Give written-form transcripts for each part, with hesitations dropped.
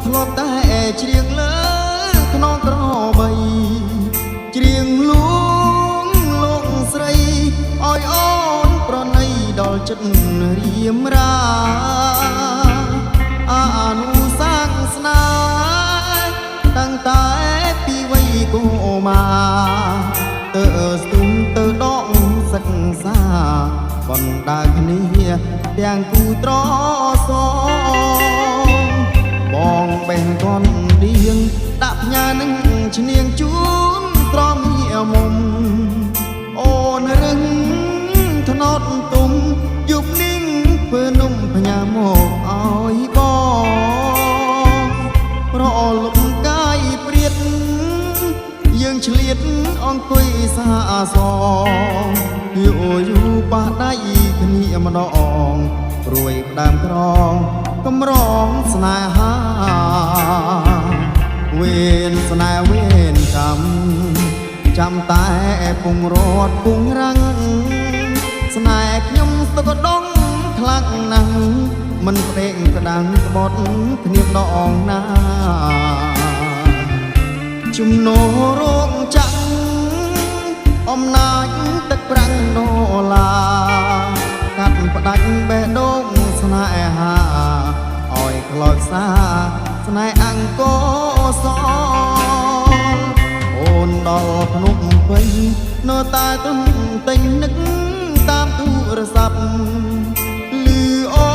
ធ្លាប់តែច្រៀងលើក្នុងក្របីច្រៀងលួងលោកស្រីឲ្យអូនប្រណីដល់ចិត្តរៀមរាអនុសាសន៍ស្នេហ៍តាំងតែពីវ័យកុមារទៅស្ទុំទៅដកសិក្សាបណ្ដាគ្នាទាំងគូត្រសងបងបេះកនដៀងដាក់ផ្ញើនឹងឈ្នៀងជូនត្រមងារមុំអូនរឹងថ្នត់ទុំយុបនាងធ្វើនំផ្ញើមកឲ្យបងប្រលំកាយព្រាតយើងឆ្លៀតអង្គុយសាសងយូយូប៉ះដៃគ្នាម្ដងព្រួយផ្ដើមក្រងកំរងស្នេហាវេនស្នេហ៍វេនកម្មចាំតែពងរត់ពងរាំងស្នេហ៍ខ្ញុំស្ទុកដងខ្លាំងណាស់មិនផ្ដេកក្តាំងក្បត់គ្នាម្ដងណាជំនោរោងចាំងអំណាចទឹកប្រាំងដុល្លារកាត់ផ្ដាច់បេះដូងស្នេហាឲ្យខ្លោចសាស្នេហ៍អង្គសអូនដល់ភ្នំពេញនៅតែទន្ទិញនឹកតាមទូរស័ព្ទលឺអូ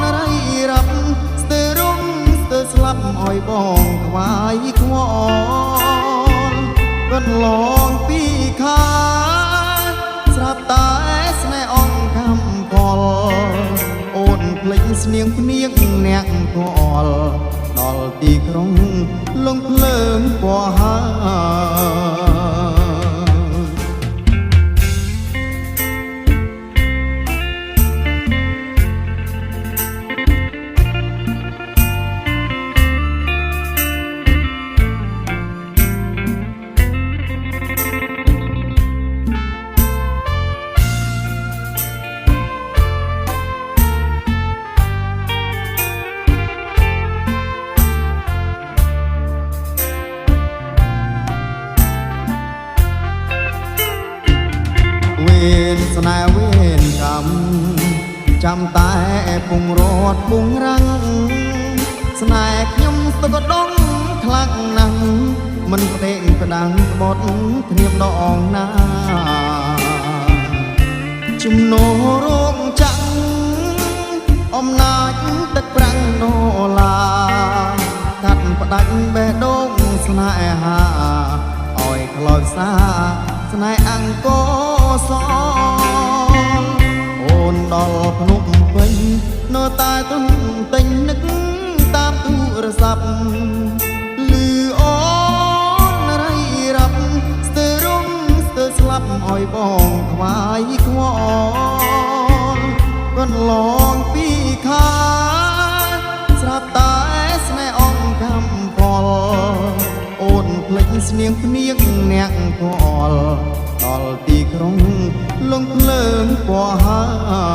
នរៃរាប់ស្ទើររំស្ទើរស្លាប់ឲ្យបងខ្វាយខ្វល់កន្លងពីខាស្រាប់តែស្នេហ៍អង្កំផលអូនភ្លេចស្នៀងភ្នៀងអ្នកគាល់ដល់ទីក្រុងលងភ្លើងពណ៌ហើស្នេហ៍វេនកម្មចាំតែពងរត់ពងរាំងស្នេហ៍ខ្ញុំស្ទុកដងខ្លាំងណាស់មិនផ្ដេកផ្ដាំងក្បត់គ្នាម្ដងណាជំនោរោងចាំងអំណាចទឹកប្រាំងដុល្លារកាត់ផ្ដាច់បេះដូងស្នេហាឲ្យខ្លោចសាស្នេហ៍អង្គសអូនដល់ភ្នំពេញនៅតែទន្ទិញនឹកតាមទូរស័ព្ទលឺអូនរៃរាប់ស្ទើររំស្ទើរស្លាប់ឲ្យបងខ្វាយខ្វល់កន្លងពីខាស្រាប់តែស្នេហ៍អង្កំផលអូនភ្លេចស្នៀងភ្នៀងអ្នកគាល់ដល់ទីក្រុងលងភ្លើងពណ៌ហើ